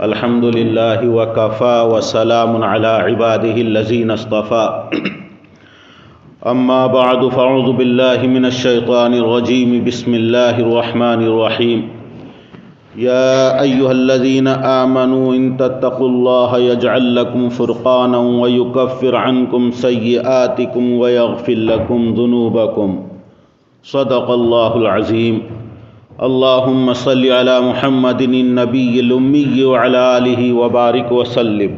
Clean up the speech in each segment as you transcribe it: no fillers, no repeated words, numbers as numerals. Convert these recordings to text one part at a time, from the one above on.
الحمد للہ وکفا وسلام علی عباده الذین اصطفى اما بعد فاعوذ باللہ من الشیطان الرجیم بسم اللہ الرحمن الرحیم یا ایہا الذین آمنوا ان تتقوا اللہ یجعل لکم فرقانا ویکفر عنکم سیئاتکم ویغفر لکم ذنوبکم صدق اللہ العظیم اللہم صلی علی محمد النبی الامی وعلی آلہ وبارک وسلم۔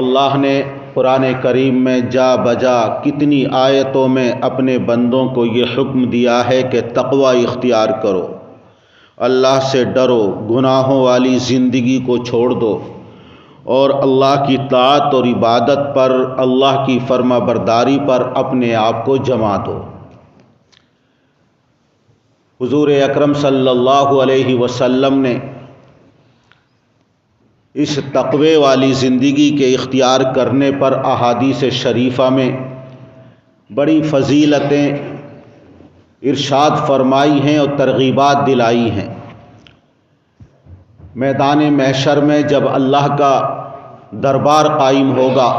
اللہ نے قرآن کریم میں جا بجا کتنی آیتوں میں اپنے بندوں کو یہ حکم دیا ہے کہ تقوی اختیار کرو، اللہ سے ڈرو، گناہوں والی زندگی کو چھوڑ دو اور اللہ کی طاعت اور عبادت پر، اللہ کی فرما برداری پر اپنے آپ کو جما دو۔ حضور اکرم صلی اللہ علیہ وسلم نے اس تقوی والی زندگی کے اختیار کرنے پر احادیث شریفہ میں بڑی فضیلتیں ارشاد فرمائی ہیں اور ترغیبات دلائی ہیں۔ میدان محشر میں جب اللہ کا دربار قائم ہوگا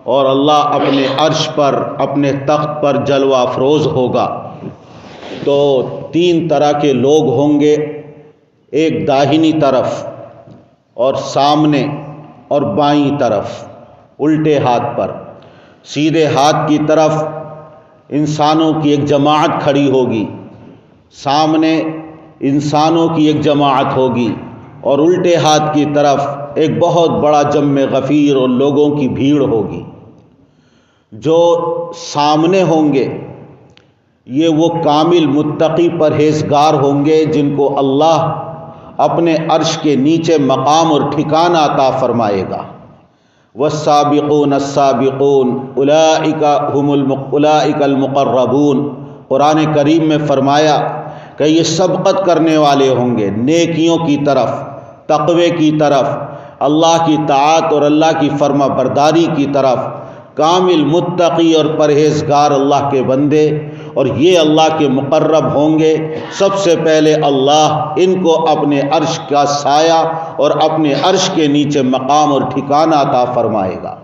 اور اللہ اپنے عرش پر، اپنے تخت پر جلوہ افروز ہوگا تو تین طرح کے لوگ ہوں گے، ایک داہنی طرف اور سامنے اور بائیں طرف، الٹے ہاتھ پر۔ سیدھے ہاتھ کی طرف انسانوں کی ایک جماعت کھڑی ہوگی، سامنے انسانوں کی ایک جماعت ہوگی اور الٹے ہاتھ کی طرف ایک بہت بڑا جمع غفیر اور لوگوں کی بھیڑ ہوگی۔ جو سامنے ہوں گے یہ وہ کامل متقی پرہیزگار ہوں گے جن کو اللہ اپنے عرش کے نیچے مقام اور ٹھکانہ عطا فرمائے گا۔ والسابقون السابقون اولئک المقربون، قرآن کریم میں فرمایا کہ یہ سبقت کرنے والے ہوں گے نیکیوں کی طرف، تقوی کی طرف، اللہ کی طاعت اور اللہ کی فرما برداری کی طرف، کامل متقی اور پرہیزگار اللہ کے بندے، اور یہ اللہ کے مقرب ہوں گے۔ سب سے پہلے اللہ ان کو اپنے عرش کا سایہ اور اپنے عرش کے نیچے مقام اور ٹھکانہ عطا فرمائے گا۔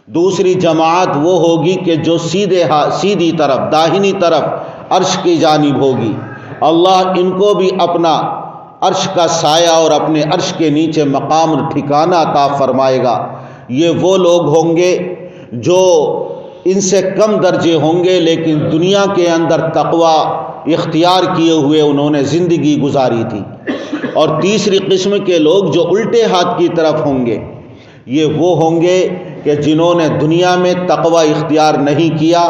دوسری جماعت وہ ہوگی کہ جو سیدھی طرف، داہنی طرف عرش کی جانب ہوگی، اللہ ان کو بھی اپنا عرش کا سایہ اور اپنے عرش کے نیچے مقام اور ٹھکانہ عطا فرمائے گا۔ یہ وہ لوگ ہوں گے جو ان سے کم درجے ہوں گے لیکن دنیا کے اندر تقوی اختیار کیے ہوئے انہوں نے زندگی گزاری تھی۔ اور تیسری قسم کے لوگ جو الٹے ہاتھ کی طرف ہوں گے، یہ وہ ہوں گے کہ جنہوں نے دنیا میں تقوی اختیار نہیں کیا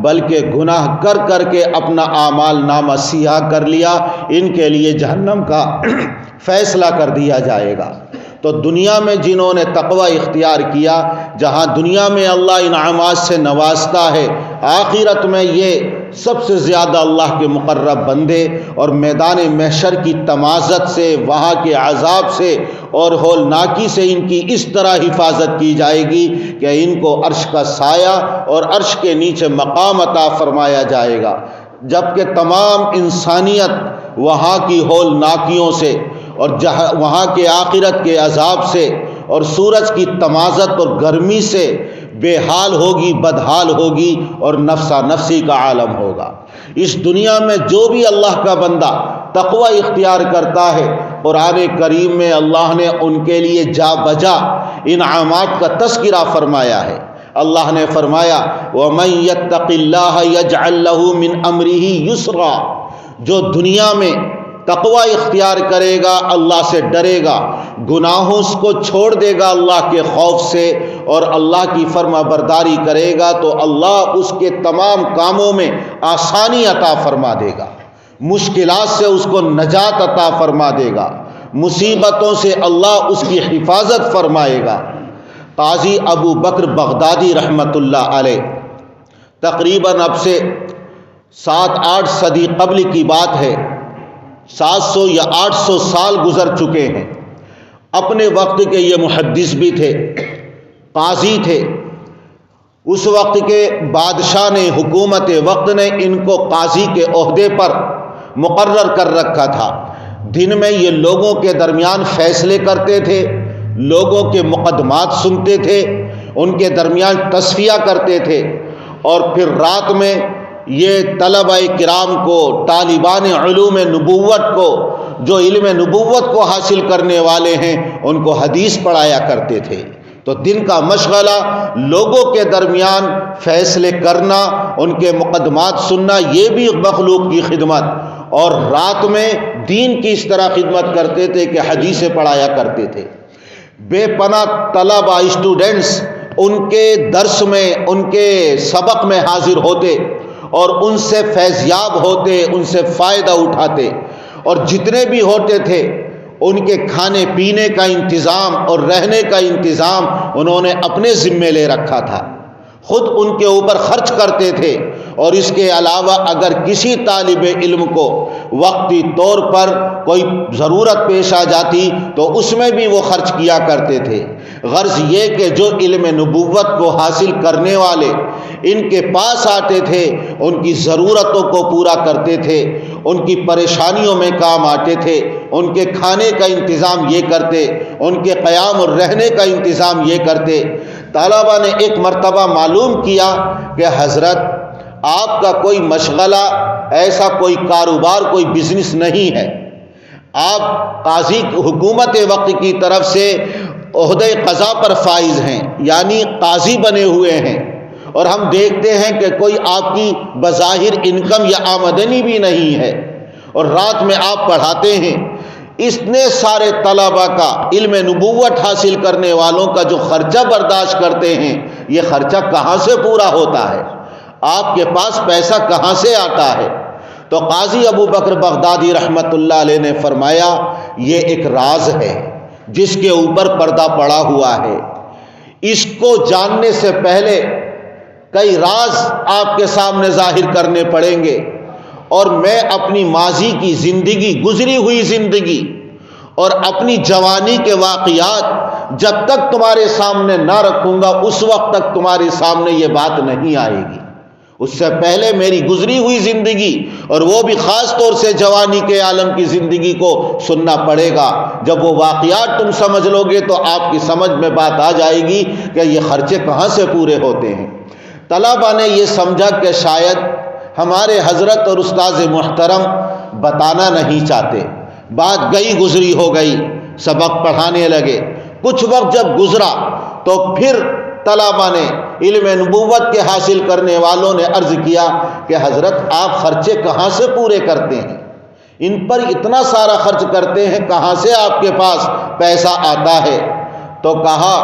بلکہ گناہ کر کر کے اپنا اعمال نامہ سیاہ کر لیا، ان کے لیے جہنم کا فیصلہ کر دیا جائے گا۔ تو دنیا میں جنہوں نے تقوی اختیار کیا، جہاں دنیا میں اللہ انعامات سے نوازتا ہے، آخرت میں یہ سب سے زیادہ اللہ کے مقرب بندے، اور میدان محشر کی تمازت سے، وہاں کے عذاب سے اور ہولناکی سے ان کی اس طرح حفاظت کی جائے گی کہ ان کو عرش کا سایہ اور عرش کے نیچے مقام عطا فرمایا جائے گا، جبکہ تمام انسانیت وہاں کی ہولناکیوں سے اور وہاں کے آخرت کے عذاب سے اور سورج کی تمازت اور گرمی سے بے حال ہوگی، بدحال ہوگی اور نفسا نفسی کا عالم ہوگا۔ اس دنیا میں جو بھی اللہ کا بندہ تقوی اختیار کرتا ہے، قرآن کریم میں اللہ نے ان کے لیے جا بجا انعامات کا تذکرہ فرمایا ہے۔ اللہ نے فرمایا وَمَن يَتَّقِ اللَّهَ يَجْعَل لَّهُ مِنْ أَمْرِهِ يُسْرًا، جو دنیا میں تقوی اختیار کرے گا، اللہ سے ڈرے گا، گناہوں کو چھوڑ دے گا اللہ کے خوف سے اور اللہ کی فرما برداری کرے گا تو اللہ اس کے تمام کاموں میں آسانی عطا فرما دے گا، مشکلات سے اس کو نجات عطا فرما دے گا، مصیبتوں سے اللہ اس کی حفاظت فرمائے گا۔ قاضی ابو بکر بغدادی رحمۃ اللہ علیہ، تقریباً اب سے 7-8 صدی قبل کی بات ہے، 700 یا 800 سال گزر چکے ہیں۔ اپنے وقت کے یہ محدث بھی تھے، قاضی تھے۔ اس وقت کے بادشاہ نے، حکومت وقت نے ان کو قاضی کے عہدے پر مقرر کر رکھا تھا، دن میں یہ لوگوں کے درمیان فیصلے کرتے تھے، لوگوں کے مقدمات سنتے تھے، ان کے درمیان تصفیہ کرتے تھے، اور پھر رات میں یہ طلبہ کرام کو، طالبان علوم نبوت کو، جو علم نبوت کو حاصل کرنے والے ہیں، ان کو حدیث پڑھایا کرتے تھے۔ تو دن کا مشغلہ لوگوں کے درمیان فیصلے کرنا، ان کے مقدمات سننا، یہ بھی مخلوق کی خدمت، اور رات میں دین کی اس طرح خدمت کرتے تھے کہ حدیثیں پڑھایا کرتے تھے۔ بے پناہ طلبہ، اسٹوڈنٹس ان کے درس میں، ان کے سبق میں حاضر ہوتے اور ان سے فیضیاب ہوتے، ان سے فائدہ اٹھاتے، اور جتنے بھی ہوتے تھے ان کے کھانے پینے کا انتظام اور رہنے کا انتظام انہوں نے اپنے ذمے لے رکھا تھا، خود ان کے اوپر خرچ کرتے تھے، اور اس کے علاوہ اگر کسی طالب علم کو وقتی طور پر کوئی ضرورت پیش آ جاتی تو اس میں بھی وہ خرچ کیا کرتے تھے۔ غرض یہ کہ جو علم نبوت کو حاصل کرنے والے ان کے پاس آتے تھے، ان کی ضرورتوں کو پورا کرتے تھے، ان کی پریشانیوں میں کام آتے تھے، ان کے کھانے کا انتظام یہ کرتے، ان کے قیام اور رہنے کا انتظام یہ کرتے۔ طلبہ نے ایک مرتبہ معلوم کیا کہ حضرت آپ کا کوئی مشغلہ، ایسا کوئی کاروبار، کوئی بزنس نہیں ہے، آپ قاضی حکومت وقت کی طرف سے عہدۂ قضا پر فائز ہیں، یعنی قاضی بنے ہوئے ہیں، اور ہم دیکھتے ہیں کہ کوئی آپ کی بظاہر انکم یا آمدنی بھی نہیں ہے، اور رات میں آپ پڑھاتے ہیں۔ اتنے سارے طلبہ کا، علم نبوت حاصل کرنے والوں کا جو خرچہ برداشت کرتے ہیں، یہ خرچہ کہاں سے پورا ہوتا ہے؟ آپ کے پاس پیسہ کہاں سے آتا ہے؟ تو قاضی ابو بکر بغدادی رحمت اللہ علیہ نے فرمایا، یہ ایک راز ہے جس کے اوپر پردہ پڑا ہوا ہے، اس کو جاننے سے پہلے کئی راز آپ کے سامنے ظاہر کرنے پڑیں گے، اور میں اپنی ماضی کی زندگی، گزری ہوئی زندگی اور اپنی جوانی کے واقعات جب تک تمہارے سامنے نہ رکھوں گا، اس وقت تک تمہارے سامنے یہ بات نہیں آئے گی۔ اس سے پہلے میری گزری ہوئی زندگی، اور وہ بھی خاص طور سے جوانی کے عالم کی زندگی کو سننا پڑے گا۔ جب وہ واقعات تم سمجھ لو گے تو آپ کی سمجھ میں بات آ جائے گی کہ یہ خرچے کہاں سے پورے ہوتے ہیں۔ طلبہ نے یہ سمجھا کہ شاید ہمارے حضرت اور استاذ محترم بتانا نہیں چاہتے، بات گئی گزری ہو گئی، سبق پڑھانے لگے۔ کچھ وقت جب گزرا تو پھر طلبہ نے، علم نبوت کے حاصل کرنے والوں نے عرض کیا کہ حضرت آپ خرچے کہاں سے پورے کرتے ہیں؟ ان پر اتنا سارا خرچ کرتے ہیں، کہاں سے آپ کے پاس پیسہ آتا ہے؟ تو کہا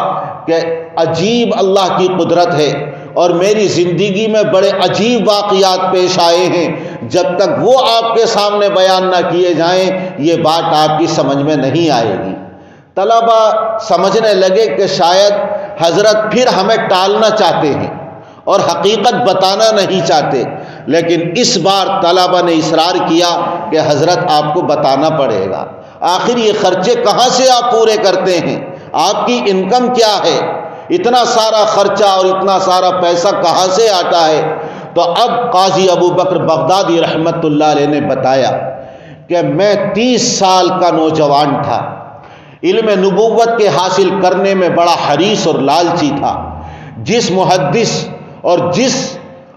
کہ عجیب اللہ کی قدرت ہے، اور میری زندگی میں بڑے عجیب واقعات پیش آئے ہیں، جب تک وہ آپ کے سامنے بیان نہ کیے جائیں یہ بات آپ کی سمجھ میں نہیں آئے گی۔ طلبہ سمجھنے لگے کہ شاید حضرت پھر ہمیں ٹالنا چاہتے ہیں اور حقیقت بتانا نہیں چاہتے، لیکن اس بار طلبہ نے اصرار کیا کہ حضرت آپ کو بتانا پڑے گا، آخر یہ خرچے کہاں سے آپ پورے کرتے ہیں؟ آپ کی انکم کیا ہے؟ اتنا سارا خرچہ اور اتنا سارا پیسہ کہاں سے آتا ہے؟ تو اب قاضی ابو بکر بغدادی رحمت اللہ علیہ نے بتایا کہ میں 30 سال کا نوجوان تھا، علم نبوت کے حاصل کرنے میں بڑا حریص اور لالچی تھا۔ جس محدث اور جس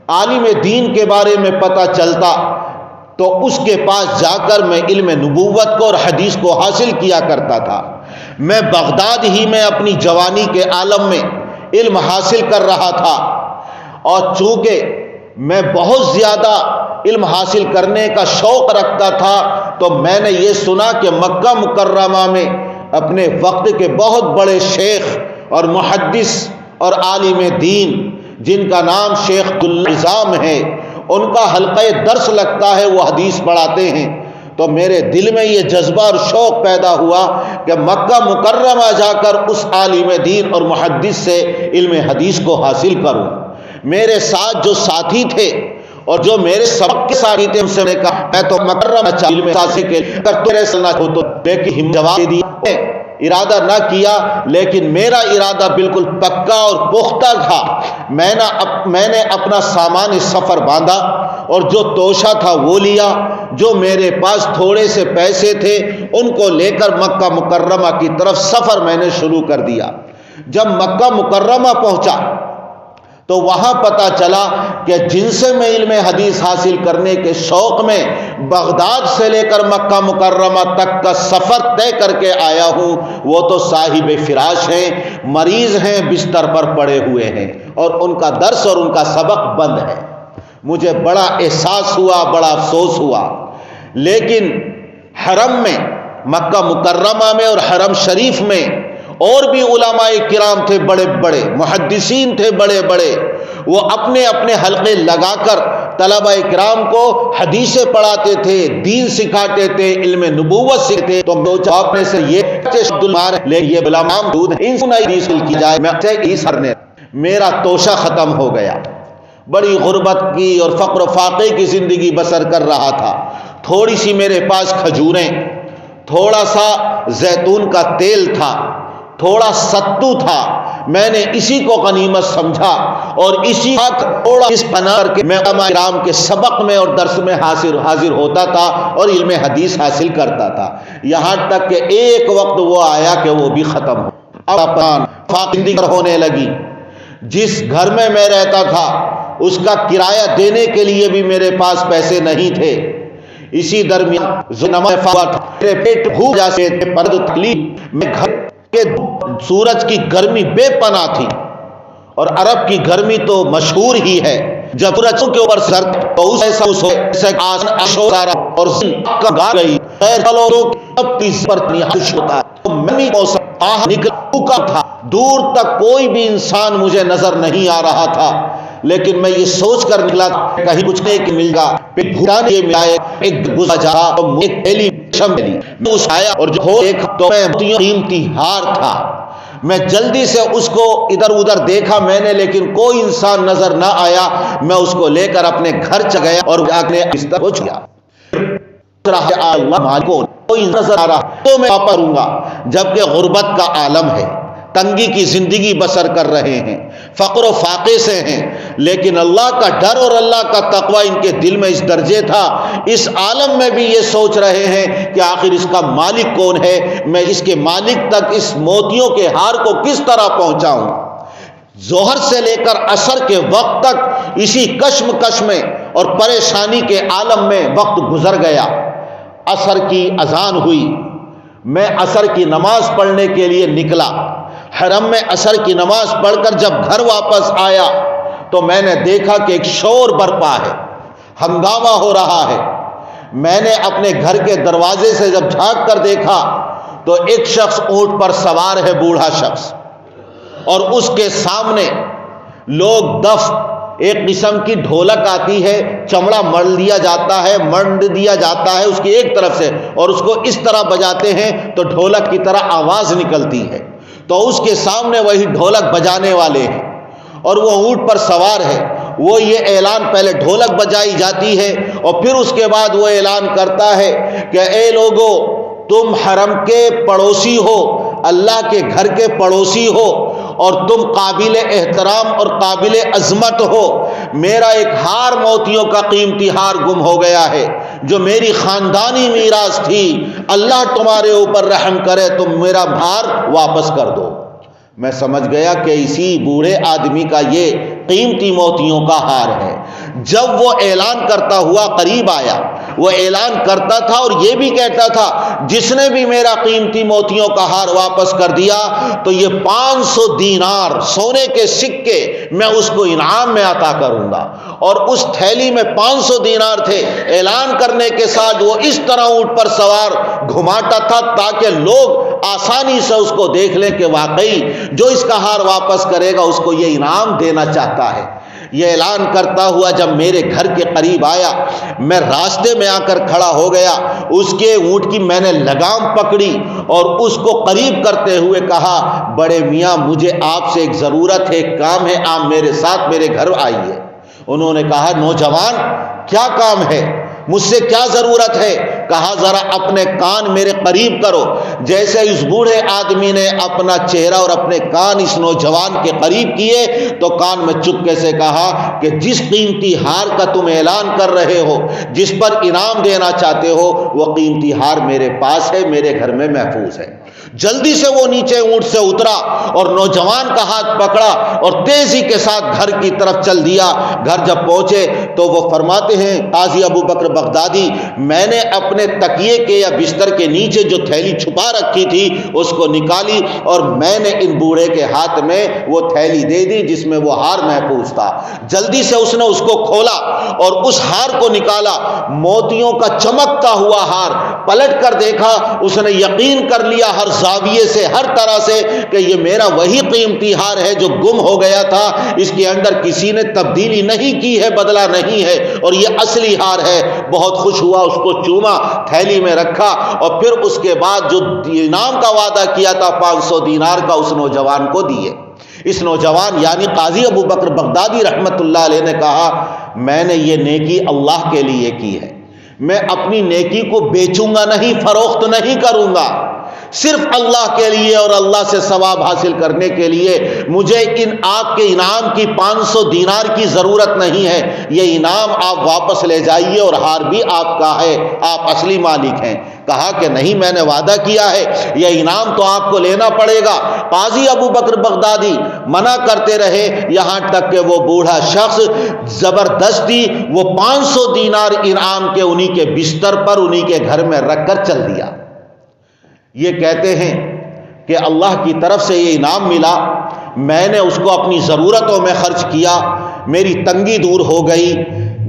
عالم دین کے بارے میں پتہ چلتا تو اس کے پاس جا کر میں علم نبوت کو اور حدیث کو حاصل کیا کرتا تھا۔ میں بغداد ہی میں اپنی جوانی کے عالم میں علم حاصل کر رہا تھا، اور چونکہ میں بہت زیادہ علم حاصل کرنے کا شوق رکھتا تھا تو میں نے یہ سنا کہ مکہ مکرمہ میں اپنے وقت کے بہت بڑے شیخ اور محدث اور عالم دین جن کا نام شیخ عبدالعظام ہے، ان کا حلقہ درس لگتا ہے، وہ حدیث پڑھاتے ہیں۔ تو میرے دل میں یہ جذبہ اور شوق پیدا ہوا کہ مکہ مکرمہ جا کر اس عالم دین اور محدث سے علم حدیث کو حاصل کروں۔ میرے ساتھ جو ساتھی تھے اور جو میرے سبق کے ساتھی تھے ان سے نے کہا میں تو مکرمہ علم حاصل کے لیے سننا ہو تو لیکن جواب دیا، ارادہ نہ کیا، لیکن میرا ارادہ بالکل پکا اور پختہ تھا۔ میں نے اپنا سامان سفر باندھا اور جو توشہ تھا وہ لیا، جو میرے پاس تھوڑے سے پیسے تھے ان کو لے کر مکہ مکرمہ کی طرف سفر میں نے شروع کر دیا۔ جب مکہ مکرمہ پہنچا تو وہاں پتہ چلا کہ جن سے میں علم حدیث حاصل کرنے کے شوق میں بغداد سے لے کر مکہ مکرمہ تک کا سفر طے کر کے آیا ہوں، وہ تو صاحب فراش ہیں، مریض ہیں، بستر پر پڑے ہوئے ہیں اور ان کا درس اور ان کا سبق بند ہے۔ مجھے بڑا احساس ہوا، بڑا افسوس ہوا، لیکن حرم میں، مکہ مکرمہ میں اور حرم شریف میں اور بھی علماء کرام تھے، بڑے بڑے محدثین تھے، بڑے بڑے، وہ اپنے اپنے حلقے لگا کر طلبہ کرام کو حدیثیں پڑھاتے تھے، دین سکھاتے تھے، علم نبوت سکھاتے تھے۔ تو آپ میں سے یہ علماء دودھ حدیث کی جائے، میں میرا توشہ ختم ہو گیا، بڑی غربت کی اور فقر و فاقے کی زندگی بسر کر رہا تھا۔ تھوڑی سی میرے پاس کھجوریں، تھوڑا سا زیتون کا تیل تھا، تھوڑا ستو تھا، میں نے اسی کو غنیمت سمجھا اور اسی تھوڑا اس پناہ کر کے میں علماء کرام کے سبق میں اور درس میں حاضر ہوتا تھا اور علم حدیث حاصل کرتا تھا، یہاں تک کہ ایک وقت وہ آیا کہ وہ بھی ختم ہو، اب زندگی ہونے لگی۔ جس گھر میں میں رہتا تھا اس کا کرایہ دینے کے لیے بھی میرے پاس پیسے نہیں تھے۔ اسی درمیان میرے پیٹ بھوک جاتے تھے، پر تکلیف میں گھر کے سورج کی گرمی بے پناہ تھی، اور عرب کی گرمی تو مشہور ہی ہے، جب سورج کے اوپر سر تو اور گئی نکلا تھا، دور تک کوئی بھی انسان مجھے نظر نہیں آ رہا تھا، لیکن میں یہ سوچ کر نکلا کہیں کچھ نہیں مل گا، ایک تھیلی میں اس آیا اور جو دیکھا تو قیمتی ہار تھا۔ میں جلدی سے اس کو ادھر ادھر دیکھا میں نے، لیکن کوئی انسان نظر نہ آیا۔ میں اس کو لے کر اپنے گھر چلا گیا اور بستر پہنچ گیا۔ کوئی نظر آ رہا تو میں واپس کروں گا، جبکہ غربت کا عالم ہے، تنگی کی زندگی بسر کر رہے ہیں، فقر و فاقے سے ہیں، لیکن اللہ کا ڈر اور اللہ کا تقوی ان کے دل میں اس درجے تھا، اس عالم میں بھی یہ سوچ رہے ہیں کہ آخر اس کا مالک کون ہے، میں اس کے مالک تک اس موتیوں کے ہار کو کس طرح پہنچاؤں۔ ظہر سے لے کر عصر کے وقت تک اسی کشمکش میں اور پریشانی کے عالم میں وقت گزر گیا۔ عصر کی اذان ہوئی، میں عصر کی نماز پڑھنے کے لیے نکلا۔ حرم میں عصر کی نماز پڑھ کر جب گھر واپس آیا تو میں نے دیکھا کہ ایک شور برپا ہے، ہنگامہ ہو رہا ہے۔ میں نے اپنے گھر کے دروازے سے جب جھانک کر دیکھا تو ایک شخص اونٹ پر سوار ہے، بوڑھا شخص، اور اس کے سامنے لوگ دف، ایک قسم کی ڈھولک آتی ہے، چمڑا منڈ دیا جاتا ہے اس کی ایک طرف سے، اور اس کو اس طرح بجاتے ہیں تو ڈھولک کی طرح آواز نکلتی ہے، تو اس کے سامنے وہی ڈھولک بجانے والے ہیں اور وہ اونٹ پر سوار ہے۔ وہ یہ اعلان، پہلے ڈھولک بجائی جاتی ہے اور پھر اس کے بعد وہ اعلان کرتا ہے کہ اے لوگو، تم حرم کے پڑوسی ہو، اللہ کے گھر کے پڑوسی ہو، اور تم قابل احترام اور قابل عظمت ہو۔ میرا ایک ہار موتیوں کا قیمتی ہار گم ہو گیا ہے جو میری خاندانی میراث تھی، اللہ تمہارے اوپر رحم کرے، تم میرا ہار واپس کر دو۔ میں سمجھ گیا کہ اسی بوڑھے آدمی کا یہ قیمتی موتیوں کا ہار ہے۔ جب وہ اعلان کرتا ہوا قریب آیا، وہ اعلان کرتا تھا اور یہ بھی کہتا تھا جس نے بھی میرا قیمتی موتیوں کا ہار واپس کر دیا تو یہ 500 دینار سونے کے سکے میں اس کو انعام میں عطا کروں گا، اور اس تھیلی میں 500 دینار تھے۔ اعلان کرنے کے ساتھ وہ اس طرح اونٹ پر سوار گھماتا تھا تاکہ لوگ آسانی سے اس کو دیکھ لیں کہ واقعی جو اس کا ہار واپس کرے گا اس کو یہ انعام دینا چاہتا ہے۔ یہ اعلان کرتا ہوا جب میرے گھر کے قریب آیا، میں راستے میں آ کر کھڑا ہو گیا، اس کے اونٹ کی میں نے لگام پکڑی اور اس کو قریب کرتے ہوئے کہا، بڑے میاں مجھے آپ سے ایک ضرورت ہے، ایک کام ہے، آپ میرے ساتھ میرے گھر آئیے۔ انہوں نے کہا، نوجوان کیا کام ہے، مجھ سے کیا ضرورت ہے؟ کہا ذرا اپنے کان میرے قریب کرو۔ جیسے اس بوڑھے آدمی نے اپنا چہرہ اور اپنے کان اس نوجوان کے قریب کیے تو کان میں چپکے سے کہا کہ جس قیمتی ہار کا تم اعلان کر رہے ہو، جس پر انعام دینا چاہتے ہو، وہ قیمتی ہار میرے پاس ہے، میرے گھر میں محفوظ ہے۔ جلدی سے وہ نیچے اونٹ سے اترا اور نوجوان کا ہاتھ پکڑا اور تیزی کے ساتھ گھر کی طرف چل دیا۔ گھر جب پہنچے تو وہ فرماتے ہیں قاضی ابو بکر بغدادی، میں نے اپنے تکیے کے یا بستر کے نیچے جو تھیلی چھپا رکھی تھی اس کو نکالی اور میں نے ان بوڑھے کے ہاتھ میں وہ تھیلی دے دی جس میں وہ ہار محفوظ تھا۔ جلدی سے اس نے اس کو کھولا اور اس ہار کو نکالا، موتیوں کا چمکتا ہوا ہار۔ پلٹ کر دیکھا، اس نے یقین کر لیا ہر زاویے سے، ہر طرح سے کہ یہ میرا وہی قیمتی ہار ہے جو گم ہو گیا تھا، اس کے اندر کسی نے تبدیلی نہیں کی ہے، بدلہ نہیں ہے اور یہ اصلی ہار ہے۔ بہت خوش ہوا، اس کو چوما، تھیلی میں رکھا اور پھر اس کے بعد جو انعام کا وعدہ کیا تھا 500 دینار کا اس نوجوان کو دیے۔ اس نوجوان یعنی قاضی ابو بکر بغدادی رحمت اللہ علیہ نے کہا میں نے یہ نیکی اللہ کے لیے کی ہے، میں اپنی نیکی کو بیچوں گا نہیں، فروخت نہیں کروں گا، صرف اللہ کے لیے اور اللہ سے ثواب حاصل کرنے کے لیے۔ مجھے آپ کے انعام کی 500 دینار کی ضرورت نہیں ہے، یہ انعام آپ واپس لے جائیے اور ہار بھی آپ کا ہے، آپ اصلی مالک ہیں۔ کہا کہ نہیں، میں نے وعدہ کیا ہے، یہ انعام تو آپ کو لینا پڑے گا۔ قاضی ابو بکر بغدادی منع کرتے رہے یہاں تک کہ وہ بوڑھا شخص زبردستی وہ 500 دینار انعام کے انہی کے بستر پر انہی کے گھر میں رکھ کر چل دیا۔ یہ کہتے ہیں کہ اللہ کی طرف سے یہ انعام ملا، میں نے اس کو اپنی ضرورتوں میں خرچ کیا، میری تنگی دور ہو گئی،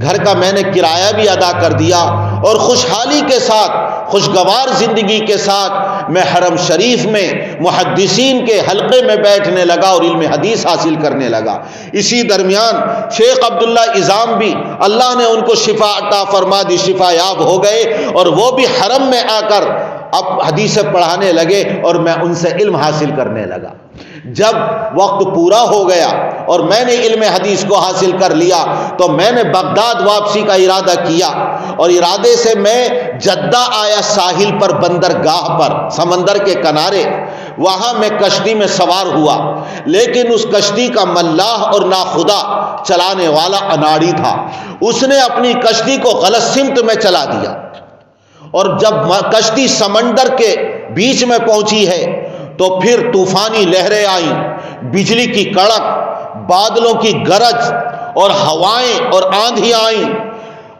گھر کا میں نے کرایہ بھی ادا کر دیا اور خوشحالی کے ساتھ، خوشگوار زندگی کے ساتھ میں حرم شریف میں محدثین کے حلقے میں بیٹھنے لگا اور علم حدیث حاصل کرنے لگا۔ اسی درمیان شیخ عبداللہ اعظام بھی اللہ نے ان کو شفا عطا فرما دی، شفا یاب ہو گئے اور وہ بھی حرم میں آ کر اب حدیثیں پڑھانے لگے اور میں ان سے علم حاصل کرنے لگا۔ جب وقت پورا ہو گیا اور میں نے علم حدیث کو حاصل کر لیا تو میں نے بغداد واپسی کا ارادہ کیا اور ارادے سے میں جدہ آیا، ساحل پر، بندرگاہ پر، سمندر کے کنارے، وہاں میں کشتی میں سوار ہوا، لیکن اس کشتی کا ملاح اور ناخدا چلانے والا اناڑی تھا، اس نے اپنی کشتی کو غلط سمت میں چلا دیا اور جب کشتی سمندر کے بیچ میں پہنچی ہے تو پھر طوفانی لہریں آئیں، بجلی کی کڑک، بادلوں کی گرج اور ہوائیں اور آندھیاں آئیں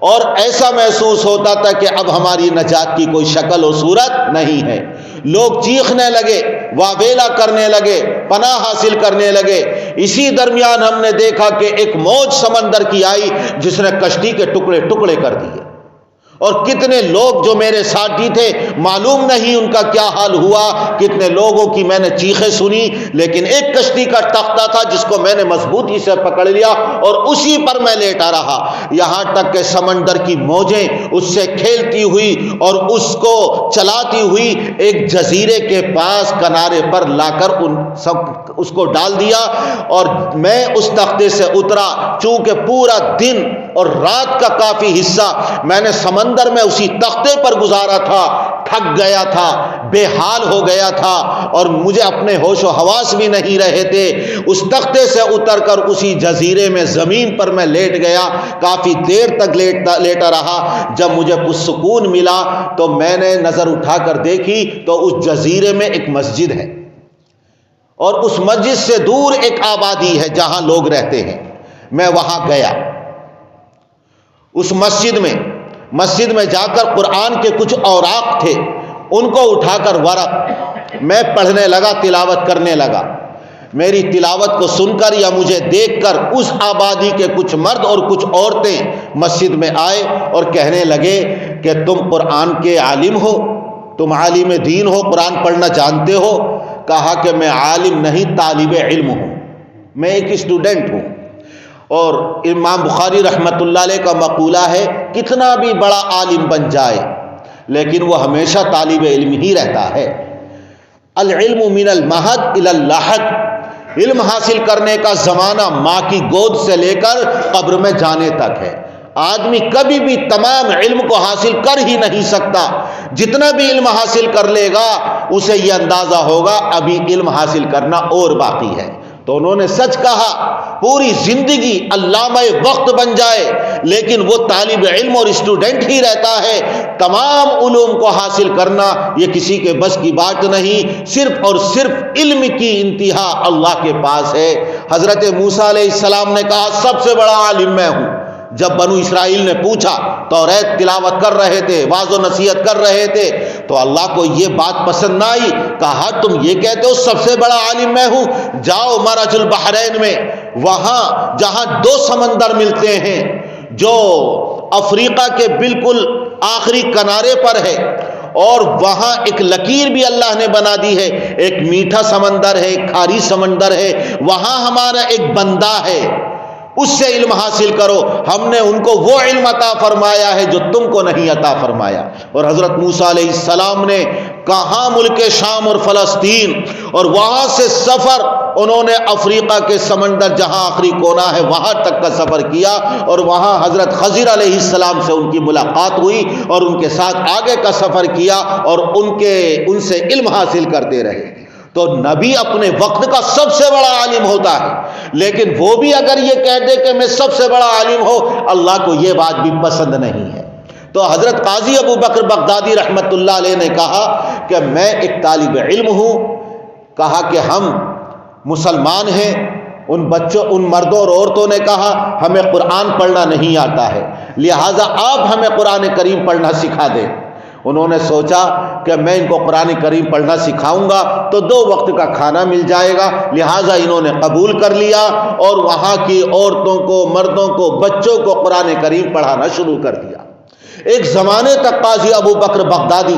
اور ایسا محسوس ہوتا تھا کہ اب ہماری نجات کی کوئی شکل و صورت نہیں ہے۔ لوگ چیخنے لگے، واویلا کرنے لگے، پناہ حاصل کرنے لگے۔ اسی درمیان ہم نے دیکھا کہ ایک موج سمندر کی آئی جس نے کشتی کے ٹکڑے ٹکڑے کر دیے اور کتنے لوگ جو میرے ساتھی تھے معلوم نہیں ان کا کیا حال ہوا، کتنے لوگوں کی میں نے چیخیں سنی، لیکن ایک کشتی کا تختہ تھا جس کو میں نے مضبوطی سے پکڑ لیا اور اسی پر میں لیٹا رہا، یہاں تک کہ سمندر کی موجیں اس سے کھیلتی ہوئی اور اس کو چلاتی ہوئی ایک جزیرے کے پاس کنارے پر لا کر اس کو ڈال دیا اور میں اس تختے سے اترا۔ چونکہ پورا دن اور رات کا کافی حصہ میں نے سمندر میں اسی تختے پر گزارا تھا، تھک گیا تھا، بے حال ہو گیا تھا اور مجھے اپنے ہوش و حواس بھی نہیں رہے تھے۔ اس تختے سے اتر کر اسی جزیرے میں زمین پر میں لیٹ گیا، کافی دیر تک لیٹا رہا۔ جب مجھے کچھ سکون ملا تو میں نے نظر اٹھا کر دیکھی تو اس جزیرے میں ایک مسجد ہے اور اس مسجد سے دور ایک آبادی ہے جہاں لوگ رہتے ہیں۔ میں وہاں گیا، اس مسجد میں جا کر قرآن کے کچھ اوراق تھے، ان کو اٹھا کر ورق میں پڑھنے لگا، تلاوت کرنے لگا۔ میری تلاوت کو سن کر یا مجھے دیکھ کر اس آبادی کے کچھ مرد اور کچھ عورتیں مسجد میں آئے اور کہنے لگے کہ تم قرآن کے عالم ہو، تم عالم دین ہو، قرآن پڑھنا جانتے ہو؟ کہا کہ میں عالم نہیں، طالب علم ہوں، میں ایک اسٹوڈنٹ ہوں۔ اور امام بخاری رحمت اللہ علیہ کا مقولہ ہے کتنا بھی بڑا عالم بن جائے لیکن وہ ہمیشہ طالب علم ہی رہتا ہے۔ العلم من المہد الی اللحد، علم حاصل کرنے کا زمانہ ماں کی گود سے لے کر قبر میں جانے تک ہے۔ آدمی کبھی بھی تمام علم کو حاصل کر ہی نہیں سکتا. جتنا بھی علم حاصل کر لے گا اسے یہ اندازہ ہوگا ابھی علم حاصل کرنا اور باقی ہے. تو انہوں نے سچ کہا، پوری زندگی علامہ وقت بن جائے لیکن وہ طالب علم اور اسٹوڈنٹ ہی رہتا ہے. تمام علوم کو حاصل کرنا یہ کسی کے بس کی بات نہیں، صرف اور صرف علم کی انتہا اللہ کے پاس ہے. حضرت موسیٰ علیہ السلام نے کہا سب سے بڑا عالم میں ہوں. جب بنو اسرائیل نے پوچھا، توریت تلاوت کر رہے تھے، واعظ و نصیحت کر رہے تھے، تو اللہ کو یہ بات پسند نہ آئی. کہا تم یہ کہتے ہو سب سے بڑا عالم میں ہوں؟ جاؤ مرج البحرین میں، وہاں جہاں دو سمندر ملتے ہیں، جو افریقہ کے بالکل آخری کنارے پر ہے، اور وہاں ایک لکیر بھی اللہ نے بنا دی ہے، ایک میٹھا سمندر ہے، ایک کھاری سمندر ہے، وہاں ہمارا ایک بندہ ہے، اس سے علم حاصل کرو. ہم نے ان کو وہ علم عطا فرمایا ہے جو تم کو نہیں عطا فرمایا. اور حضرت موسیٰ علیہ السلام نے کہاں ملک شام اور فلسطین، اور وہاں سے سفر انہوں نے افریقہ کے سمندر جہاں آخری کونا ہے وہاں تک کا سفر کیا، اور وہاں حضرت خضر علیہ السلام سے ان کی ملاقات ہوئی اور ان کے ساتھ آگے کا سفر کیا اور ان سے علم حاصل کرتے رہے. تو نبی اپنے وقت کا سب سے بڑا عالم ہوتا ہے، لیکن وہ بھی اگر یہ کہہ دے کہ میں سب سے بڑا عالم ہوں، اللہ کو یہ بات بھی پسند نہیں ہے. تو حضرت قاضی ابو بکر بغدادی رحمت اللہ علیہ نے کہا کہ میں ایک طالب علم ہوں. کہا کہ ہم مسلمان ہیں. ان مردوں اور عورتوں نے کہا ہمیں قرآن پڑھنا نہیں آتا ہے، لہٰذا آپ ہمیں قرآن کریم پڑھنا سکھا دیں. انہوں نے سوچا کہ میں ان کو قرآن کریم پڑھنا سکھاؤں گا تو 2 وقت کا کھانا مل جائے گا، لہٰذا انہوں نے قبول کر لیا اور وہاں کی عورتوں کو، مردوں کو، بچوں کو قرآن کریم پڑھانا شروع کر دیا. ایک زمانے تک قاضی ابو بکر بغدادی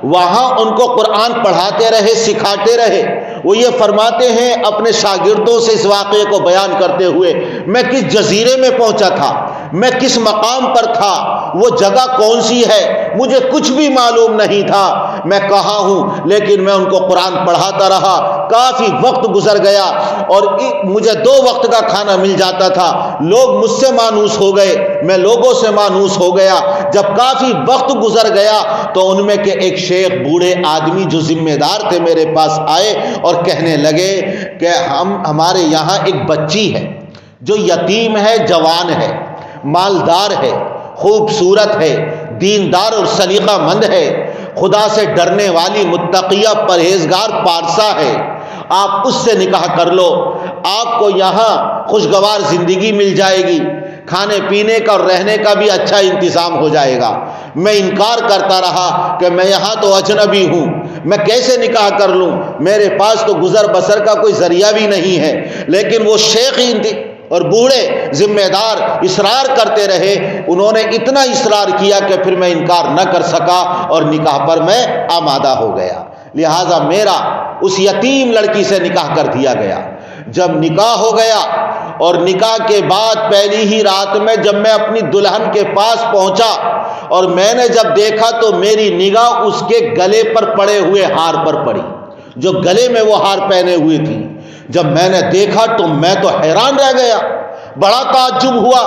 وہاں ان کو قرآن پڑھاتے رہے، سکھاتے رہے. وہ یہ فرماتے ہیں اپنے شاگردوں سے اس واقعے کو بیان کرتے ہوئے، میں کس جزیرے میں پہنچا تھا، میں کس مقام پر تھا، وہ جگہ کون سی ہے، مجھے کچھ بھی معلوم نہیں تھا، میں کہاں ہوں، لیکن میں ان کو قرآن پڑھاتا رہا. کافی وقت گزر گیا اور مجھے 2 وقت کا کھانا مل جاتا تھا. لوگ مجھ سے مانوس ہو گئے، میں لوگوں سے مانوس ہو گیا. جب کافی وقت گزر گیا تو ان میں کے ایک شیخ بوڑھے آدمی جو ذمہ دار تھے میرے پاس آئے اور کہنے لگے کہ ہمارے یہاں ایک بچی ہے جو یتیم ہے، جوان ہے، مالدار ہے، خوبصورت ہے، دیندار اور سلیقہ مند ہے، خدا سے ڈرنے والی، متقیہ، پرہیزگار، پارسا ہے. آپ اس سے نکاح کر لو، آپ کو یہاں خوشگوار زندگی مل جائے گی، کھانے پینے کا اور رہنے کا بھی اچھا انتظام ہو جائے گا. میں انکار کرتا رہا کہ میں یہاں تو اجنبی ہوں، میں کیسے نکاح کر لوں، میرے پاس تو گزر بسر کا کوئی ذریعہ بھی نہیں ہے. لیکن وہ شیخ اور بوڑھے ذمہ دار اصرار کرتے رہے. انہوں نے اتنا اصرار کیا کہ پھر میں انکار نہ کر سکا اور نکاح پر میں آمادہ ہو گیا. لہٰذا میرا اس یتیم لڑکی سے نکاح کر دیا گیا. جب نکاح ہو گیا اور نکاح کے بعد پہلی ہی رات میں جب میں اپنی دلہن کے پاس پہنچا اور میں نے جب دیکھا تو میری نگاہ اس کے گلے پر پڑے ہوئے ہار پر پڑی، جو گلے میں وہ ہار پہنے ہوئے تھی. جب میں نے دیکھا تو میں تو حیران رہ گیا، بڑا تعجب ہوا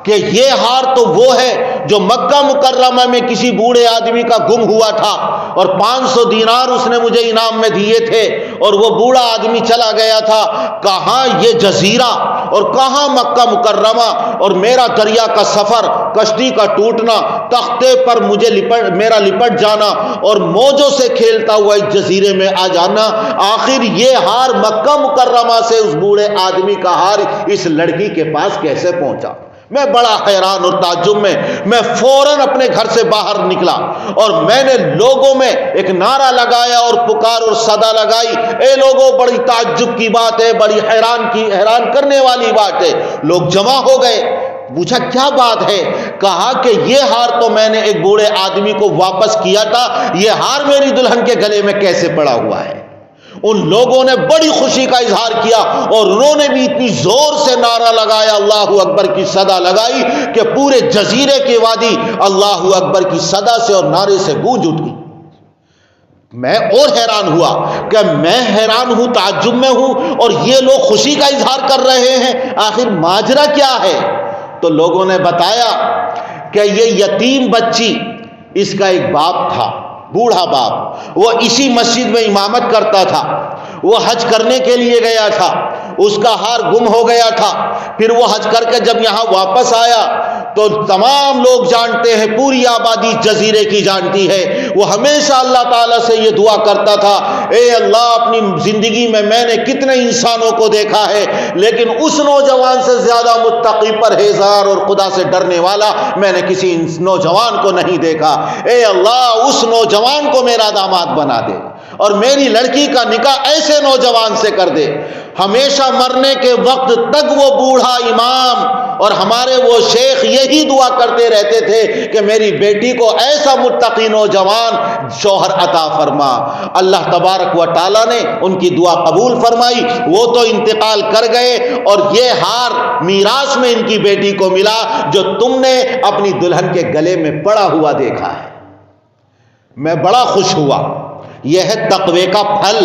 کہ یہ ہار تو وہ ہے جو مکہ مکرمہ میں کسی بوڑھے آدمی کا گم ہوا تھا اور 500 دینار اس نے مجھے انعام میں دیے تھے اور وہ بوڑھا آدمی چلا گیا تھا. کہاں یہ جزیرہ اور کہاں مکہ مکرمہ، اور میرا دریا کا سفر، کشتی کا ٹوٹنا، تختے پر مجھے میرا لپٹ جانا اور موجوں سے کھیلتا ہوا اس جزیرے میں آ جانا. آخر یہ ہار مکہ مکرمہ سے اس بوڑھے آدمی کا ہار اس لڑکی کے پاس کیسے پہنچا؟ میں بڑا حیران اور تعجب میں فوراً اپنے گھر سے باہر نکلا اور میں نے لوگوں میں ایک نعرہ لگایا اور پکار اور صدا لگائی، اے لوگوں، بڑی تعجب کی بات ہے، بڑی حیران کرنے والی بات ہے. لوگ جمع ہو گئے. پوچھا کیا بات ہے؟ کہا کہ یہ ہار تو میں نے ایک بوڑھے آدمی کو واپس کیا تھا، یہ ہار میری دلہن کے گلے میں کیسے پڑا ہوا ہے؟ ان لوگوں نے بڑی خوشی کا اظہار کیا اور انہوں نے بھی اتنی زور سے نعرہ لگایا، اللہ اکبر کی صدا لگائی کہ پورے جزیرے کی وادی اللہ اکبر کی صدا سے اور نعرے سے گونج اٹھی. میں اور حیران ہوا کہ میں حیران ہوں، تعجب میں ہوں، اور یہ لوگ خوشی کا اظہار کر رہے ہیں. آخر ماجرا کیا ہے؟ تو لوگوں نے بتایا کہ یہ یتیم بچی، اس کا ایک باپ تھا، بوڑھا باپ، وہ اسی مسجد میں امامت کرتا تھا، وہ حج کرنے کے لیے گیا تھا، اس کا ہار گم ہو گیا تھا، پھر وہ حج کر کے جب یہاں واپس آیا تو تمام لوگ جانتے ہیں، پوری آبادی جزیرے کی جانتی ہے، وہ ہمیشہ اللہ تعالیٰ سے یہ دعا کرتا تھا، اے اللہ اپنی زندگی میں نے کتنے انسانوں کو دیکھا ہے لیکن اس نوجوان سے زیادہ متقی پرہیزگار اور خدا سے ڈرنے والا میں نے کسی نوجوان کو نہیں دیکھا، اے اللہ اس نوجوان کو میرا داماد بنا دے اور میری لڑکی کا نکاح ایسے نوجوان سے کر دے۔ ہمیشہ مرنے کے وقت تک وہ بوڑھا امام اور ہمارے وہ شیخ یہی دعا کرتے رہتے تھے کہ میری بیٹی کو ایسا متقی نوجوان شوہر عطا فرما۔ اللہ تبارک و تعالیٰ نے ان کی دعا قبول فرمائی، وہ تو انتقال کر گئے اور یہ ہار میراث میں ان کی بیٹی کو ملا جو تم نے اپنی دلہن کے گلے میں پڑا ہوا دیکھا ہے۔ میں بڑا خوش ہوا، یہ ہے تقوی کا پھل۔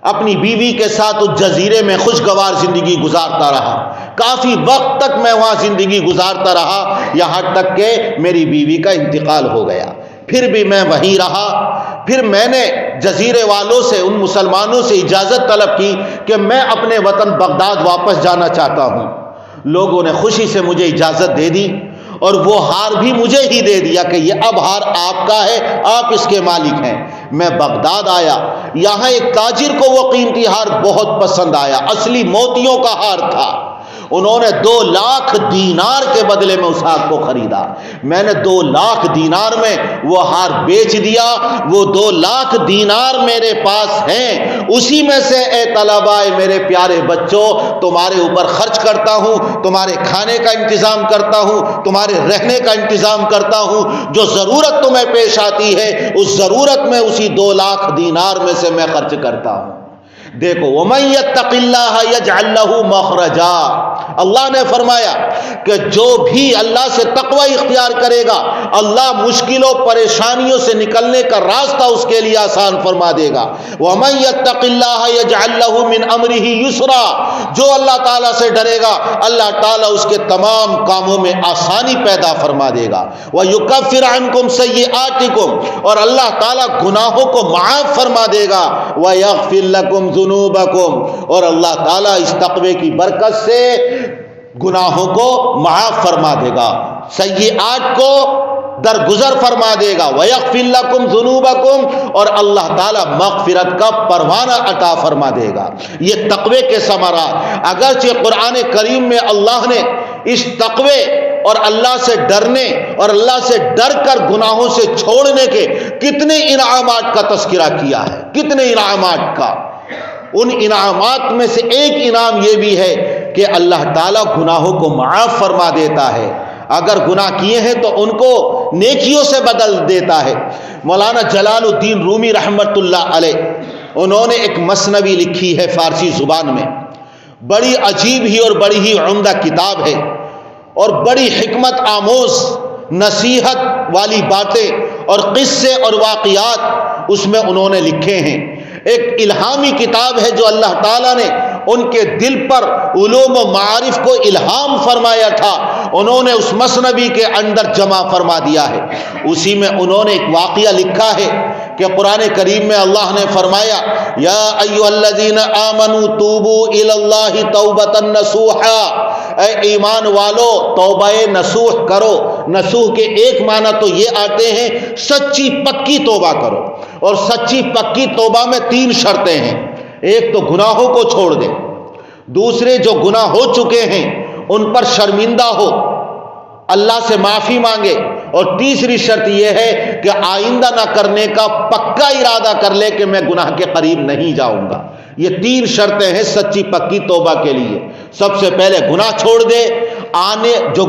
اپنی بیوی کے ساتھ اس جزیرے میں خوشگوار زندگی گزارتا رہا، کافی وقت تک میں وہاں زندگی گزارتا رہا، یہاں تک کہ میری بیوی کا انتقال ہو گیا، پھر بھی میں وہیں رہا۔ پھر میں نے جزیرے والوں سے، ان مسلمانوں سے اجازت طلب کی کہ میں اپنے وطن بغداد واپس جانا چاہتا ہوں۔ لوگوں نے خوشی سے مجھے اجازت دے دی اور وہ ہار بھی مجھے ہی دے دیا کہ یہ اب ہار آپ کا ہے، آپ اس کے مالک ہیں۔ میں بغداد آیا، یہاں ایک تاجر کو وہ قیمتی ہار بہت پسند آیا، اصلی موتیوں کا ہار تھا۔ انہوں نے 2 لاکھ دینار کے بدلے میں اس ہار کو خریدا۔ میں نے 2 لاکھ دینار میں وہ ہار بیچ دیا، وہ 2 لاکھ دینار میرے پاس ہیں، اسی میں سے اے طلباء میرے پیارے بچوں تمہارے اوپر خرچ کرتا ہوں، تمہارے کھانے کا انتظام کرتا ہوں، تمہارے رہنے کا انتظام کرتا ہوں، جو ضرورت تمہیں پیش آتی ہے اس ضرورت میں اسی 2 لاکھ دینار میں سے میں خرچ کرتا ہوں۔ دیکھو وَمَن يَتَّقِ اللَّهَ يَجْعَل لَّهُ مَخْرَجًا، اللہ نے فرمایا کہ جو بھی اللہ سے تقوی اختیار کرے گا اللہ مشکلوں پریشانیوں سے نکلنے کا راستہ اس کے لیے آسان فرما دے گا۔ وَمَن يَتَّقِ اللَّهَ يَجْعَل لَّهُ مِنْ أَمْرِهِ يُسْرًا، جو اللہ تعالیٰ سے ڈرے گا اللہ تعالیٰ اس کے تمام کاموں میں آسانی پیدا فرما دے گا۔ وَيُكَفِّرْ عَنْكُمْ سَيِّئَاتِكُمْ، اور اللہ تعالیٰ گناہوں کو معاف فرما دے گا۔ وَيَغْفِرْ لَكُمْ ذُنُوبَكُمْ، اور اللہ تعالیٰ اس تقوی کی برکت سے گناہوں کو معاف فرما دے گا، سیئات کو درگزر فرما دے گا۔ وَيَغْفِرْ لَكُمْ ذُنُوبَكُمْ، اور اللہ تعالیٰ مغفرت کا پروانہ عطا فرما دے گا۔ یہ تقوی کے ثمرات، اگرچہ قرآن کریم میں اللہ نے اس تقوی اور اللہ سے ڈرنے اور اللہ سے ڈر کر گناہوں سے چھوڑنے کے کتنے انعامات کا تذکرہ کیا ہے، کتنے انعامات کا۔ ان انعامات میں سے ایک انعام یہ بھی ہے کہ اللہ تعالیٰ گناہوں کو معاف فرما دیتا ہے، اگر گناہ کیے ہیں تو ان کو نیکیوں سے بدل دیتا ہے۔ مولانا جلال الدین رومی رحمت اللہ علیہ، انہوں نے ایک مثنوی لکھی ہے فارسی زبان میں، بڑی عجیب ہی اور بڑی ہی عمدہ کتاب ہے اور بڑی حکمت آموز نصیحت والی باتیں اور قصے اور واقعات اس میں انہوں نے لکھے ہیں۔ ایک الہامی کتاب ہے جو اللہ تعالیٰ نے ان کے دل پر علوم و معارف کو الہام فرمایا تھا، انہوں نے اس مثنوی کے اندر جمع فرما دیا ہے۔ اسی میں انہوں نے ایک واقعہ لکھا ہے کہ قرآن کریم میں اللہ نے فرمایا یا ایھا الذین آمنوا توبوا الی اللہ توبۃ نصوحا، اے ایمان والو توبہ نصوح کرو۔ نصوح کے ایک معنی تو یہ آتے ہیں سچی پکی توبہ کرو، اور سچی پکی توبہ میں 3 شرطیں ہیں۔ ایک تو گناہوں کو چھوڑ دے، دوسرے جو گناہ ہو چکے ہیں ان پر شرمندہ ہو، اللہ سے معافی مانگے، اور تیسری شرط یہ ہے کہ آئندہ نہ کرنے کا پکا ارادہ کر لے کہ میں گناہ کے قریب نہیں جاؤں گا۔ یہ 3 شرطیں ہیں سچی پکی توبہ کے لیے۔ سب سے پہلے گناہ چھوڑ دے، جو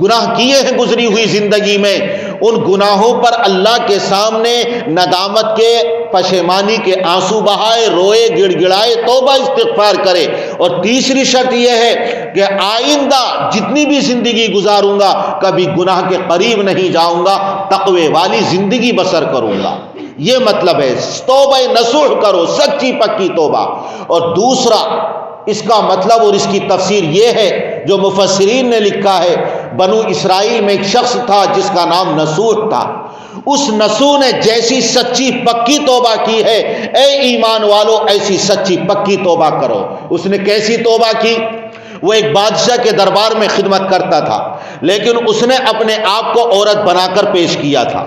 گناہ کیے ہیں گزری ہوئی زندگی میں ان گناہوں پر اللہ کے سامنے ندامت کے، پشیمانی کے آنسو بہائے، روئے، گڑ گڑائے، توبہ استغفار کرے۔ اور تیسری شرط یہ ہے کہ آئندہ جتنی بھی زندگی گزاروں گا کبھی گناہ کے قریب نہیں جاؤں گا، تقوی والی زندگی بسر کروں گا۔ یہ مطلب ہے توبہ نصوح کرو، سچی پکی توبہ۔ اور دوسرا اس کا مطلب اور اس کی تفسیر یہ ہے جو مفسرین نے لکھا ہے، بنو اسرائیل میں ایک شخص تھا جس کا نام نسوح تھا. اس نسوح نے جیسی سچی پکی توبہ کی ہے، اے ایمان والو ایسی سچی پکی توبہ کرو. اس نے کیسی توبہ کی؟ وہ ایک بادشاہ کے دربار میں خدمت کرتا تھا، لیکن اس نے اپنے آپ کو عورت بنا کر پیش کیا تھا،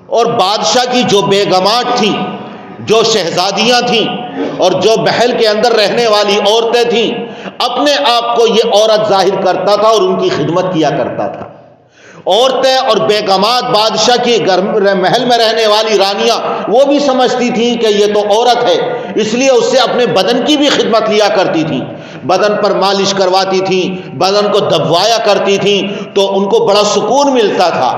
اور بادشاہ کی جو بیگمات تھیں، جو شہزادیاں تھیں اور جو محل کے اندر رہنے والی عورتیں تھیں، اپنے آپ کو یہ عورت ظاہر کرتا تھا اور ان کی خدمت کیا کرتا تھا. عورتیں اور بیگمات، بادشاہ کی محل میں رہنے والی رانیاں، وہ بھی سمجھتی تھیں کہ یہ تو عورت ہے، اس لیے اس سے اپنے بدن کی بھی خدمت لیا کرتی تھیں، بدن پر مالش کرواتی تھیں، بدن کو دبوایا کرتی تھیں، تو ان کو بڑا سکون ملتا تھا.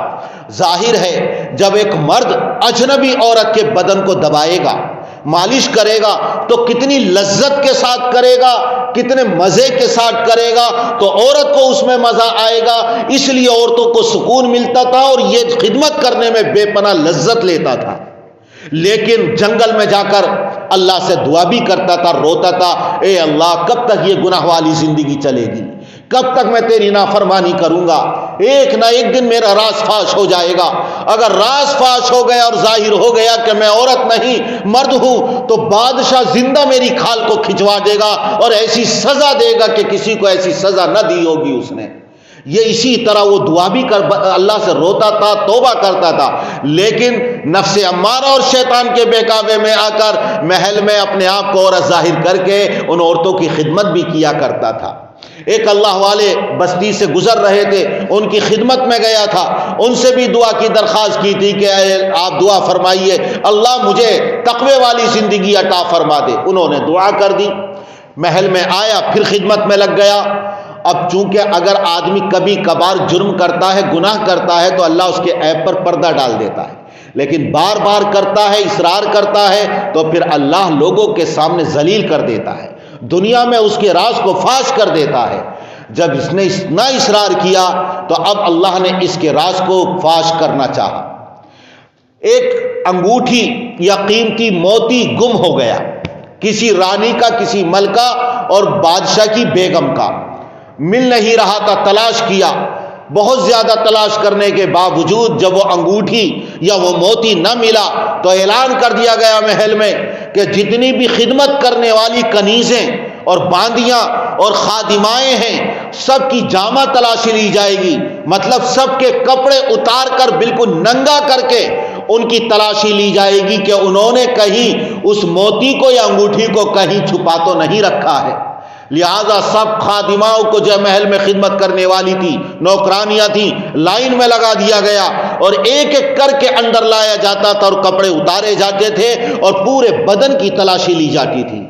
ظاہر ہے جب ایک مرد اجنبی عورت کے بدن کو دبائے گا، مالش کرے گا، تو کتنی لذت کے ساتھ کرے گا، کتنے مزے کے ساتھ کرے گا، تو عورت کو اس میں مزہ آئے گا. اس لیے عورتوں کو سکون ملتا تھا اور یہ خدمت کرنے میں بے پناہ لذت لیتا تھا. لیکن جنگل میں جا کر اللہ سے دعا بھی کرتا تھا، روتا تھا، اے اللہ کب تک یہ گناہ والی زندگی چلے گی، کب تک میں تیری نافرمانی کروں گا؟ ایک نہ ایک دن میرا راز فاش ہو جائے گا. اگر راز فاش ہو گیا اور ظاہر ہو گیا کہ میں عورت نہیں مرد ہوں، تو بادشاہ زندہ میری کھال کو کھنچوا دے گا اور ایسی سزا دے گا کہ کسی کو ایسی سزا نہ دی ہوگی اس نے. یہ اسی طرح وہ دعا بھی کر اللہ سے روتا تھا، توبہ کرتا تھا، لیکن نفس امارہ اور شیطان کے بہکاوے میں آ کر محل میں اپنے آپ کو عورت ظاہر کر کے ان عورتوں کی خدمت بھی کیا کرتا تھا. ایک اللہ والے بستی سے گزر رہے تھے، ان کی خدمت میں گیا تھا، ان سے بھی دعا کی درخواست کی تھی کہ آپ دعا فرمائیے اللہ مجھے تقوی والی زندگی عطا فرما دے. انہوں نے دعا کر دی، محل میں آیا، پھر خدمت میں لگ گیا. اب چونکہ اگر آدمی کبھی کبھار جرم کرتا ہے، گناہ کرتا ہے، تو اللہ اس کے عیب پر پردہ ڈال دیتا ہے، لیکن بار بار کرتا ہے، اصرار کرتا ہے، تو پھر اللہ لوگوں کے سامنے ذلیل کر دیتا ہے، دنیا میں اس کے راز کو فاش کر دیتا ہے. جب اس نے اتنا اصرار کیا تو اب اللہ نے اس کے راز کو فاش کرنا چاہا. ایک انگوٹھی یا قیمتی موتی گم ہو گیا، کسی رانی کا، کسی ملکہ اور بادشاہ کی بیگم کا، مل نہیں رہا تھا. تلاش کیا، بہت زیادہ تلاش کرنے کے باوجود جب وہ انگوٹھی یا وہ موتی نہ ملا تو اعلان کر دیا گیا محل میں کہ جتنی بھی خدمت کرنے والی کنیزیں اور باندیاں اور خادمائیں ہیں، سب کی جامہ تلاشی لی جائے گی. مطلب سب کے کپڑے اتار کر بالکل ننگا کر کے ان کی تلاشی لی جائے گی کہ انہوں نے کہیں اس موتی کو یا انگوٹھی کو کہیں چھپا تو نہیں رکھا ہے. لہذا سب خادماؤں کو جو محل میں خدمت کرنے والی تھی، نوکرانیاں تھیں، لائن میں لگا دیا گیا اور ایک ایک کر کے اندر لایا جاتا تھا اور کپڑے اتارے جاتے تھے اور پورے بدن کی تلاشی لی جاتی تھی.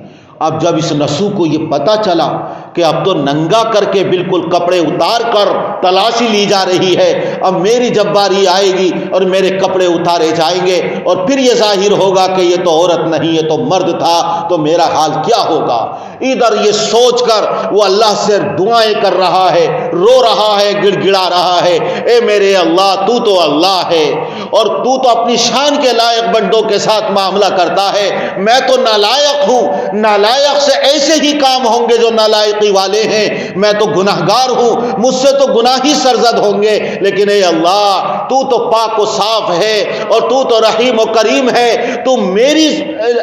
اب جب اس نسوح کو یہ پتا چلا کہ اب تو ننگا کر کے بالکل کپڑے اتار کر تلاشی لی جا رہی ہے، اب میری جب باری آئے گی اور میرے کپڑے اتارے جائیں گے اور پھر یہ ظاہر ہوگا کہ یہ تو عورت نہیں، یہ تو مرد تھا، تو میرا حال کیا ہوگا. ادھر یہ سوچ کر وہ اللہ سے دعائیں کر رہا ہے، رو رہا ہے، گڑ گڑا رہا ہے، اے میرے اللہ تو تو اللہ ہے اور تو تو اپنی شان کے لائق بندوں کے ساتھ معاملہ کرتا ہے. میں تو نالائق ہوں، نالائق سے ایسے ہی کام ہوں گے جو نالائقی والے ہیں. میں تو گناہگار ہوں، مجھ سے تو گناہ ہی سرزد ہوں گے، لیکن اے اللہ تو تو پاک و صاف ہے اور تو تو رحیم و کریم ہے. تو میری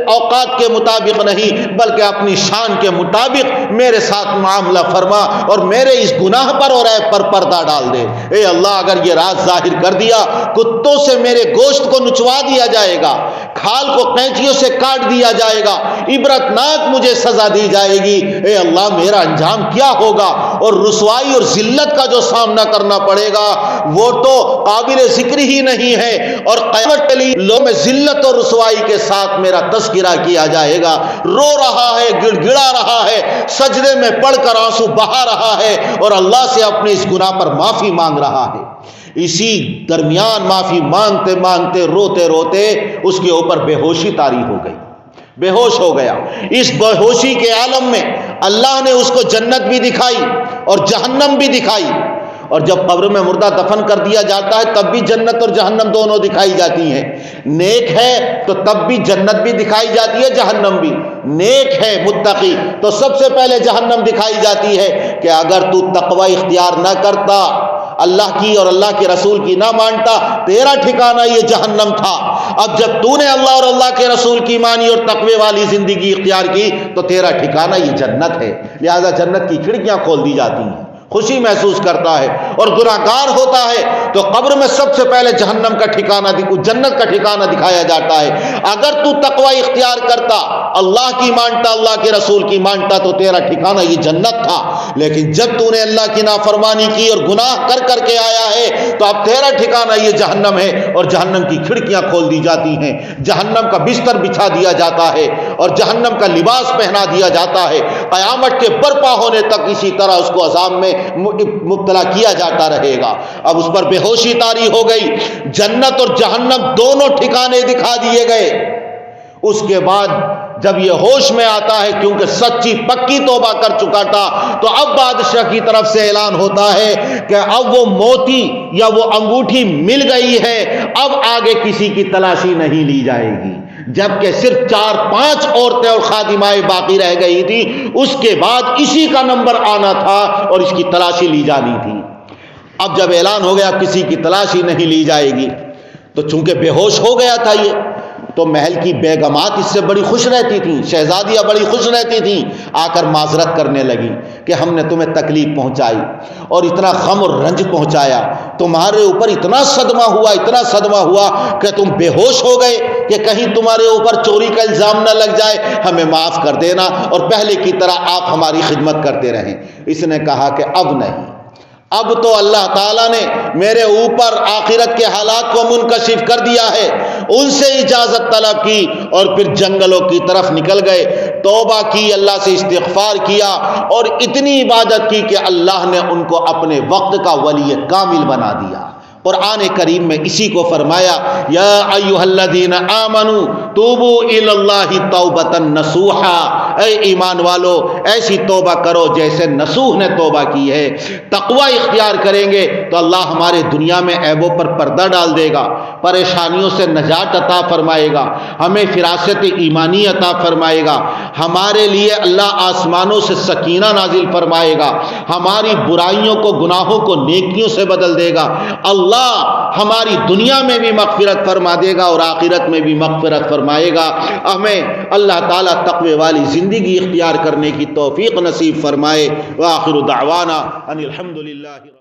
اوقات کے مطابق نہیں بلکہ اپنی شان کے مطابق میرے ساتھ معاملہ فرما اور میرے اس گناہ پر اور عیب پر پردہ ڈال دے. اے اللہ اگر یہ راز ظاہر کر دیا، کتوں سے میرے گوشت کو نچوا دیا جائے گا، کھال کو قینچیوں سے کاٹ دیا جائے گا، عبرتناک مجھے سزا دی جائے گی. اے اللہ میرا انجام کیا ہوگا؟ اور رسوائی اور ذلت کا جو سامنا کرنا پڑے گا وہ تو قابل ذکر ہی نہیں ہے، اور قیامت کے لیے لوگوں میں ذلت اور رسوائی کے ساتھ میرا تذکرہ کیا جائے گا. رو رہا ہے، گڑ گڑا رہا ہے، سجدے میں پڑھ کر آنسو بہا رہا ہے اور اللہ سے اپنے اس گناہ پر معافی مانگ رہا ہے. اسی درمیان معافی مانگتے مانگتے روتے روتے اس کے اوپر بے ہوشی طاری ہو گئی، بے ہوش ہو گیا. اس بے ہوشی کے عالم میں اللہ نے اس کو جنت بھی دکھائی اور جہنم بھی دکھائی اور جب قبر میں مردہ دفن کر دیا جاتا ہے تب بھی جنت اور جہنم دونوں دکھائی جاتی ہیں. نیک ہے تو تب بھی جنت بھی دکھائی جاتی ہے، جہنم بھی. نیک ہے متقی تو سب سے پہلے جہنم دکھائی جاتی ہے کہ اگر تو تقوی اختیار نہ کرتا، اللہ کی اور اللہ کے رسول کی نہ مانتا، تیرا ٹھکانہ یہ جہنم تھا. اب جب تو نے اللہ اور اللہ کے رسول کی مانی اور تقوی والی زندگی اختیار کی تو تیرا ٹھکانہ یہ جنت ہے. لہذا جنت کی کھڑکیاں کھول دی جاتی ہیں، خوشی محسوس کرتا ہے. اور گناہگار ہوتا ہے تو قبر میں سب سے پہلے جہنم کا ٹھکانہ جنت کا ٹھکانہ دکھایا جاتا ہے. اگر تو تقوی اختیار کرتا، اللہ کی مانتا، اللہ کے رسول کی مانتا تو تیرا ٹھکانہ یہ جنت تھا. لیکن جب تو نے اللہ کی نافرمانی کی اور گناہ کر کر کے آیا ہے تو اب تیرا ٹھکانہ یہ جہنم ہے اور جہنم کی کھڑکیاں کھول دی جاتی ہیں، جہنم کا بستر بچھا دیا جاتا ہے اور جہنم کا لباس پہنا دیا جاتا ہے. قیامت کے برپا ہونے تک اسی طرح اس کو عذاب میں مبتلا کیا جاتا رہے گا. اب اس پر بے ہوشی طاری ہو گئی، جنت اور جہنم دونوں ٹھکانے دکھا دیے گئے. اس کے بعد جب یہ ہوش میں آتا ہے کیونکہ سچی پکی توبہ کر چکا تھا تو اب بادشاہ کی طرف سے اعلان ہوتا ہے کہ اب وہ موتی یا وہ انگوٹھی مل گئی ہے، اب آگے کسی کی تلاشی نہیں لی جائے گی. جبکہ صرف 4-5 عورتیں اور خادمائیں باقی رہ گئی تھی، اس کے بعد اسی کا نمبر آنا تھا اور اس کی تلاشی لی جانی تھی. اب جب اعلان ہو گیا کسی کی تلاشی نہیں لی جائے گی تو چونکہ بے ہوش ہو گیا تھا یہ، تو محل کی بیگمات اس سے بڑی خوش رہتی تھیں، شہزادیاں بڑی خوش رہتی تھیں، آ کر معذرت کرنے لگی کہ ہم نے تمہیں تکلیف پہنچائی اور اتنا غم اور رنج پہنچایا، تمہارے اوپر اتنا صدمہ ہوا کہ تم بے ہوش ہو گئے کہ کہیں تمہارے اوپر چوری کا الزام نہ لگ جائے، ہمیں معاف کر دینا اور پہلے کی طرح آپ ہماری خدمت کرتے رہیں. اس نے کہا کہ اب نہیں، اب تو اللہ تعالیٰ نے میرے اوپر آخرت کے حالات کو منکشف کر دیا ہے. ان سے اجازت طلب کی اور پھر جنگلوں کی طرف نکل گئے، توبہ کی، اللہ سے استغفار کیا اور اتنی عبادت کی کہ اللہ نے ان کو اپنے وقت کا ولی کامل بنا دیا. قرآن کریم میں اسی کو فرمایا، یا ایھا الذین آمنوا توبوا الی اللہ توبۃ نصوحا، اے ایمان والو ایسی توبہ کرو جیسے نصوح نے توبہ کی ہے. تقوی اختیار کریں گے تو اللہ ہمارے دنیا میں عیبوں پر پردہ ڈال دے گا، پریشانیوں سے نجات عطا فرمائے گا، ہمیں فراست ایمانی عطا فرمائے گا، ہمارے لیے اللہ آسمانوں سے سکینہ نازل فرمائے گا، ہماری برائیوں کو، گناہوں کو نیکیوں سے بدل دے گا. اللہ ہماری دنیا میں بھی مغفرت فرما دے گا اور آخرت میں بھی مغفرت فرمائے گا. ہمیں اللہ تعالیٰ تقوی والی زندگی اختیار کرنے کی توفیق نصیب فرمائے. وآخر دعوانا ان الحمدللہ.